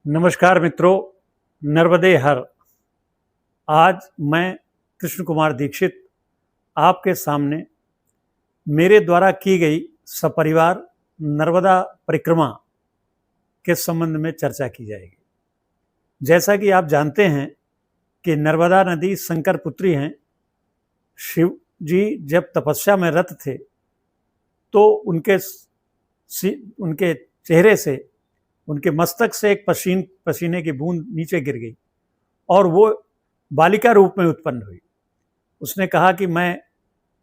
नमस्कार मित्रों, नर्मदे हर। आज मैं कृष्ण कुमार दीक्षित आपके सामने मेरे द्वारा की गई सपरिवार नर्मदा परिक्रमा के संबंध में चर्चा की जाएगी। जैसा कि आप जानते हैं कि नर्मदा नदी शंकर पुत्री हैं। शिव जी जब तपस्या में रत थे तो उनके चेहरे से, उनके मस्तक से एक पसीने की बूंद नीचे गिर गई और वो बालिका रूप में उत्पन्न हुई। उसने कहा कि मैं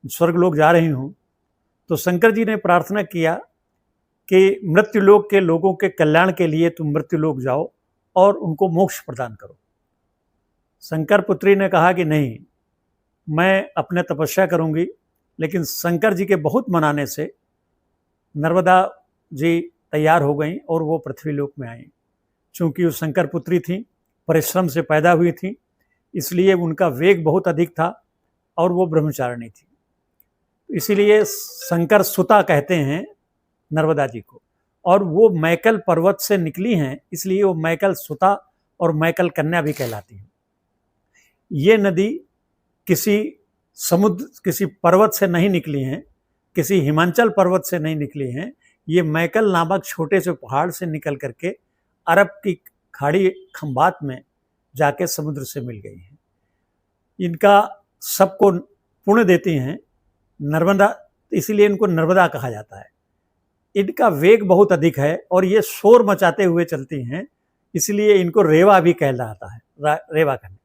स्वर्गलोक जा रही हूँ। तो शंकर जी ने प्रार्थना किया कि मृत्युलोक के लोगों के कल्याण के लिए तुम मृत्युलोक जाओ और उनको मोक्ष प्रदान करो। शंकर पुत्री ने कहा कि नहीं, मैं अपने तपस्या करूँगी। लेकिन शंकर जी के बहुत मनाने से नर्मदा जी तैयार हो गई और वो पृथ्वीलोक में आई। चूंकि वो शंकर पुत्री थी, परिश्रम से पैदा हुई थी, इसलिए उनका वेग बहुत अधिक था और वो ब्रह्मचारिणी थी। इसीलिए शंकर सुता कहते हैं नर्मदा जी को। और वो मैकल पर्वत से निकली हैं, इसलिए वो मैकल सुता और मैकल कन्या भी कहलाती हैं। ये नदी किसी समुद्र, किसी पर्वत से नहीं निकली हैं, किसी हिमाचल पर्वत से नहीं निकली हैं। ये मैकल नामक छोटे से पहाड़ से निकल करके अरब की खाड़ी खंबात में जाके समुद्र से मिल गई हैं। इनका सबको पुण्य देती हैं नर्मदा, इसीलिए इनको नर्मदा कहा जाता है। इनका वेग बहुत अधिक है और ये शोर मचाते हुए चलती हैं, इसलिए इनको रेवा भी कहलाता है, रेवा कहने।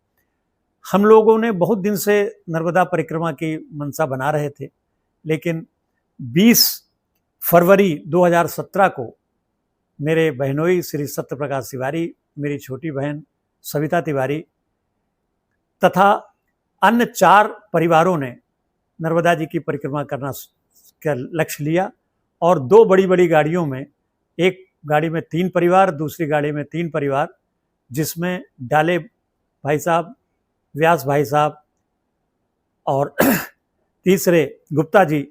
हम लोगों ने बहुत दिन से नर्मदा परिक्रमा की मनसा बना रहे थे, लेकिन 20 फरवरी 2017 को मेरे बहनोई श्री सत्य प्रकाश तिवारी, मेरी छोटी बहन सविता तिवारी तथा अन्य 4 परिवारों ने नर्मदा जी की परिक्रमा करना का लक्ष्य लिया और 2 बड़ी बड़ी गाड़ियों में, एक गाड़ी में 3 परिवार, दूसरी गाड़ी में 3 परिवार, जिसमें डाले भाई साहब, व्यास भाई साहब और तीसरे गुप्ता जी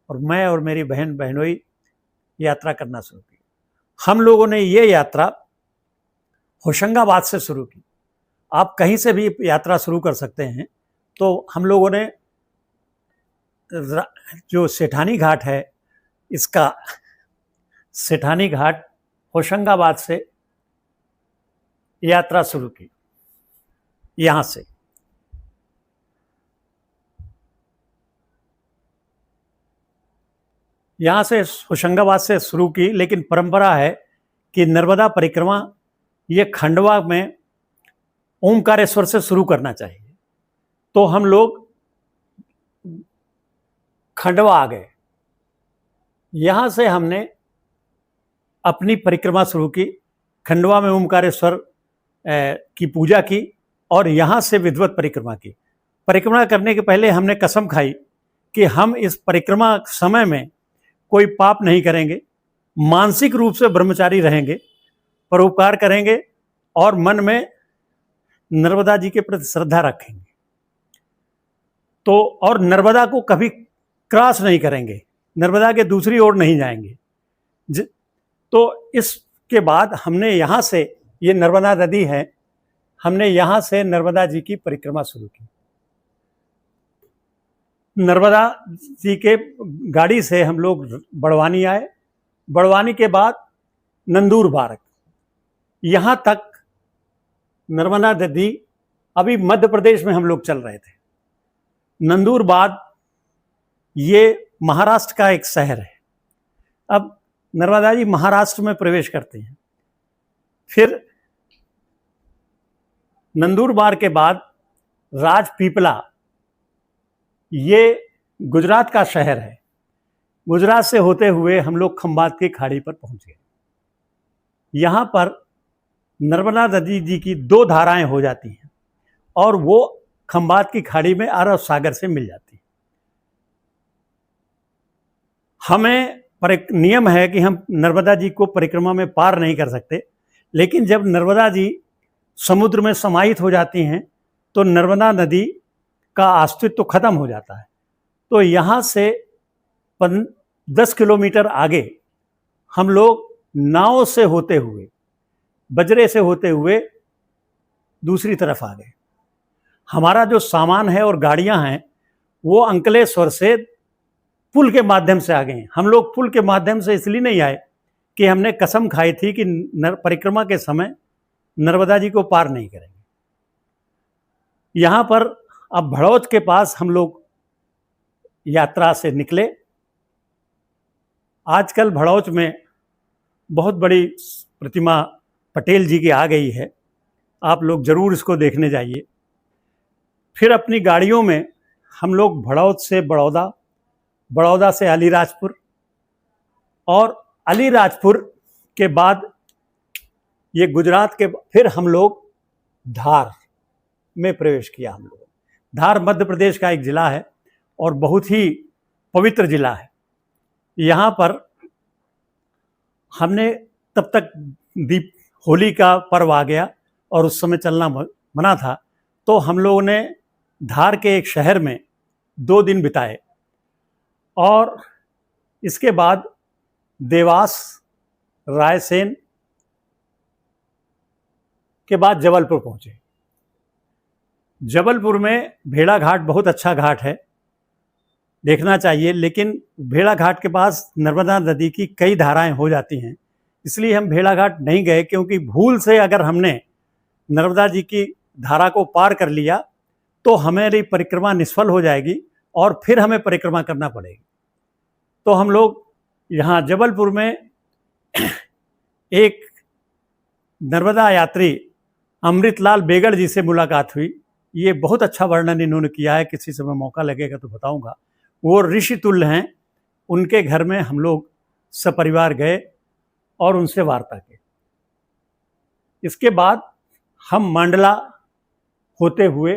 और मैं और मेरी बहन बहनोई यात्रा करना शुरू की। हम लोगों ने ये यात्रा होशंगाबाद से शुरू की। आप कहीं से भी यात्रा शुरू कर सकते हैं। तो हम लोगों ने जो सेठानी घाट है, इसका सेठानी घाट होशंगाबाद से यात्रा शुरू की। यहाँ से होशंगाबाद से शुरू की। लेकिन परंपरा है कि नर्मदा परिक्रमा ये खंडवा में ओमकारेश्वर से शुरू करना चाहिए। तो हम लोग खंडवा आ गए। यहाँ से हमने अपनी परिक्रमा शुरू की। खंडवा में ओमकारेश्वर की पूजा की और यहाँ से विधिवत परिक्रमा की। परिक्रमा करने के पहले हमने कसम खाई कि हम इस परिक्रमा समय में कोई पाप नहीं करेंगे, मानसिक रूप से ब्रह्मचारी रहेंगे, परोपकार करेंगे और मन में नर्मदा जी के प्रति श्रद्धा रखेंगे। तो और नर्मदा को कभी क्रॉस नहीं करेंगे, नर्मदा के दूसरी ओर नहीं जाएंगे। तो इसके बाद हमने यहाँ से, ये नर्मदा नदी है, हमने यहाँ से नर्मदा जी की परिक्रमा शुरू की। नर्मदा जी के गाड़ी से हम लोग बड़वानी आए। बड़वानी के बाद नंदूरबार, यहाँ तक नर्मदा नदी, अभी मध्य प्रदेश में हम लोग चल रहे थे। नंदूरबार ये महाराष्ट्र का एक शहर है। अब नर्मदा जी महाराष्ट्र में प्रवेश करते हैं। फिर नंदूरबार के बाद राजपीपला, ये गुजरात का शहर है। गुजरात से होते हुए हम लोग खंबात की खाड़ी पर पहुंच गए। यहाँ पर नर्मदा नदी जी की 2 धाराएं हो जाती हैं और वो खंबात की खाड़ी में अरब सागर से मिल जाती है। हमें एक नियम है कि हम नर्मदा जी को परिक्रमा में पार नहीं कर सकते, लेकिन जब नर्मदा जी समुद्र में समाहित हो जाती हैं तो नर्मदा नदी का अस्तित्व तो खत्म हो जाता है। तो यहाँ से 10 किलोमीटर आगे हम लोग नाव से होते हुए बजरे से होते हुए दूसरी तरफ आ गए। हमारा जो सामान है और गाड़ियां हैं वो अंकलेश्वर से पुल के माध्यम से आ गए हैं। हम लोग पुल के माध्यम से इसलिए नहीं आए कि हमने कसम खाई थी कि परिक्रमा के समय नर्मदा जी को पार नहीं करेंगे। यहाँ पर अब भड़ौच के पास हम लोग यात्रा से निकले। आजकल भड़ौच में बहुत बड़ी प्रतिमा पटेल जी की आ गई है, आप लोग ज़रूर इसको देखने जाइए। फिर अपनी गाड़ियों में हम लोग भड़ौच से बड़ौदा, बड़ौदा से अलीराजपुर, और अलीराजपुर के बाद ये गुजरात के फिर हम लोग धार में प्रवेश किया। हम लोग धार मध्य प्रदेश का एक ज़िला है और बहुत ही पवित्र ज़िला है। यहाँ पर हमने तब तक दीप होली का पर्व आ गया और उस समय चलना मना था, तो हम लोगों ने धार के एक शहर में 2 दिन बिताए और इसके बाद देवास, रायसेन के बाद जबलपुर पहुंचे। जबलपुर में भेड़ा घाट बहुत अच्छा घाट है, देखना चाहिए, लेकिन भेड़ा घाट के पास नर्मदा नदी की कई धाराएं हो जाती हैं, इसलिए हम भेड़ा घाट नहीं गए, क्योंकि भूल से अगर हमने नर्मदा जी की धारा को पार कर लिया तो हमारी परिक्रमा निष्फल हो जाएगी और फिर हमें परिक्रमा करना पड़ेगी। तो हम लोग यहाँ जबलपुर में एक नर्मदा यात्री अमृतलाल बेगड़ जी से मुलाकात हुई। ये बहुत अच्छा वर्णन इन्होंने किया है, किसी समय मौका लगेगा तो बताऊंगा। वो ऋषि तुल्य हैं, उनके घर में हम लोग सपरिवार गए और उनसे वार्ता की। इसके बाद हम मंडला होते हुए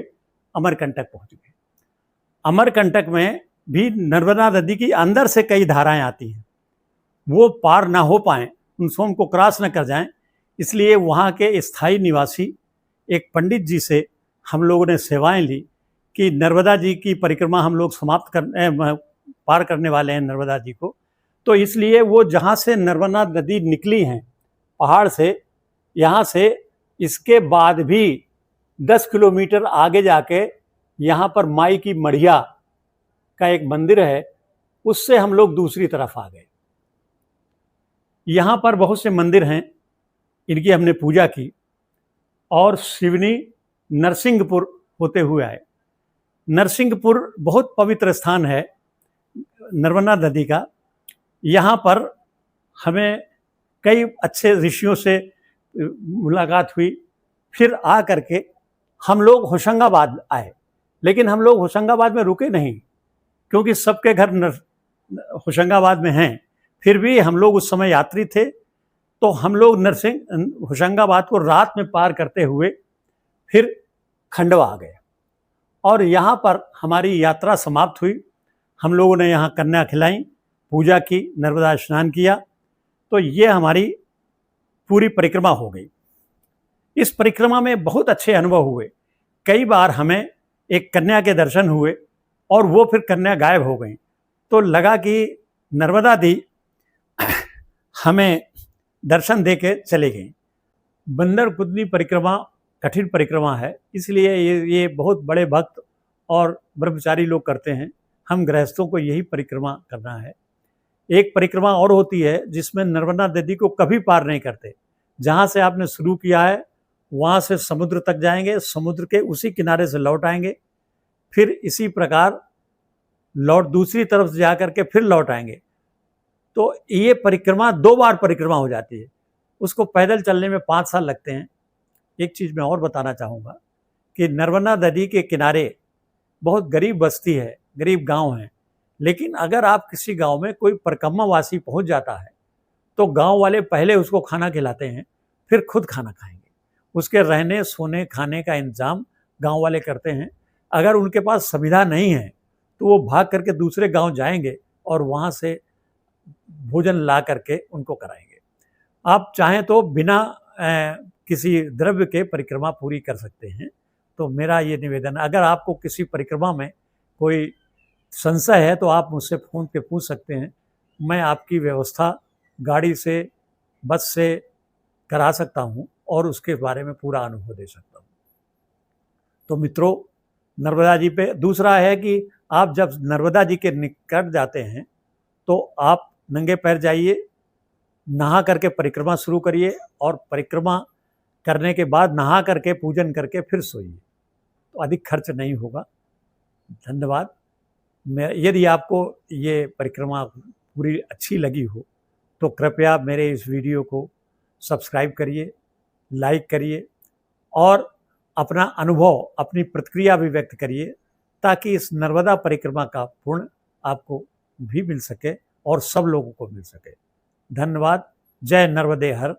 अमरकंटक पहुंच गए। अमरकंटक में भी नर्मदा नदी की अंदर से कई धाराएं आती हैं, वो पार ना हो पाएँ, उन सोम को क्रॉस न कर जाएं, इसलिए वहाँ के स्थायी निवासी एक पंडित जी से हम लोगों ने सेवाएं ली कि नर्मदा जी की परिक्रमा हम लोग पार करने वाले हैं नर्मदा जी को। तो इसलिए वो जहाँ से नर्मदा नदी निकली हैं पहाड़ से, यहाँ से इसके बाद भी 10 किलोमीटर आगे जाके यहाँ पर माई की मढ़िया का एक मंदिर है, उससे हम लोग दूसरी तरफ आ गए। यहाँ पर बहुत से मंदिर हैं, इनकी हमने पूजा की और शिवनी नरसिंहपुर होते हुए आए। नरसिंहपुर बहुत पवित्र स्थान है नर्मदा नदी का। यहाँ पर हमें कई अच्छे ऋषियों से मुलाकात हुई। फिर आ करके हम लोग होशंगाबाद आए, लेकिन हम लोग होशंगाबाद में रुके नहीं, क्योंकि सबके घर होशंगाबाद में हैं। फिर भी हम लोग उस समय यात्री थे, तो हम लोग होशंगाबाद को रात में पार करते हुए फिर खंडवा आ गए और यहाँ पर हमारी यात्रा समाप्त हुई। हम लोगों ने यहाँ कन्या खिलाई, पूजा की, नर्मदा स्नान किया, तो ये हमारी पूरी परिक्रमा हो गई। इस परिक्रमा में बहुत अच्छे अनुभव हुए। कई बार हमें एक कन्या के दर्शन हुए और वो फिर कन्या गायब हो गई, तो लगा कि नर्मदा दी हमें दर्शन दे के चले गई। बंदर कुदनी परिक्रमा कठिन परिक्रमा है, इसलिए ये बहुत बड़े भक्त और ब्रह्मचारी लोग करते हैं। हम गृहस्थों को यही परिक्रमा करना है। एक परिक्रमा और होती है जिसमें नर्मदा नदी को कभी पार नहीं करते। जहाँ से आपने शुरू किया है वहाँ से समुद्र तक जाएंगे, समुद्र के उसी किनारे से लौट आएंगे, फिर इसी प्रकार लौट दूसरी तरफ से जा करके फिर लौट आएंगे। तो ये परिक्रमा 2 बार परिक्रमा हो जाती है। उसको पैदल चलने में 5 साल लगते हैं। एक चीज़ मैं और बताना चाहूँगा कि नर्मदा नदी के किनारे बहुत गरीब बस्ती है, गरीब गांव है, लेकिन अगर आप किसी गांव में कोई परिक्रमावासी पहुंच जाता है तो गांव वाले पहले उसको खाना खिलाते हैं, फिर खुद खाना खाएंगे। उसके रहने, सोने, खाने का इंतजाम गांव वाले करते हैं। अगर उनके पास सुविधा नहीं है तो वो भाग करके दूसरे गांव जाएंगे और वहाँ से भोजन ला करके उनको कराएंगे। आप चाहें तो बिना किसी द्रव्य के परिक्रमा पूरी कर सकते हैं। तो मेरा ये निवेदन है, अगर आपको किसी परिक्रमा में कोई संशय है तो आप मुझसे फ़ोन पे पूछ सकते हैं। मैं आपकी व्यवस्था गाड़ी से, बस से करा सकता हूँ। और उसके बारे में पूरा अनुभव दे सकता हूँ। तो मित्रों, नर्मदा जी पे दूसरा है कि आप जब नर्मदा जी के निकट जाते हैं तो आप नंगे पैर जाइए, नहा करके परिक्रमा शुरू करिए और परिक्रमा करने के बाद नहा करके पूजन करके फिर सोइए, तो अधिक खर्च नहीं होगा। धन्यवाद। यदि आपको ये परिक्रमा पूरी अच्छी लगी हो तो कृपया मेरे इस वीडियो को सब्सक्राइब करिए, लाइक करिए और अपना अनुभव, अपनी प्रतिक्रिया भी व्यक्त करिए, ताकि इस नर्मदा परिक्रमा का पुण्य आपको भी मिल सके और सब लोगों को मिल सके। धन्यवाद। जय नर्मदे हर।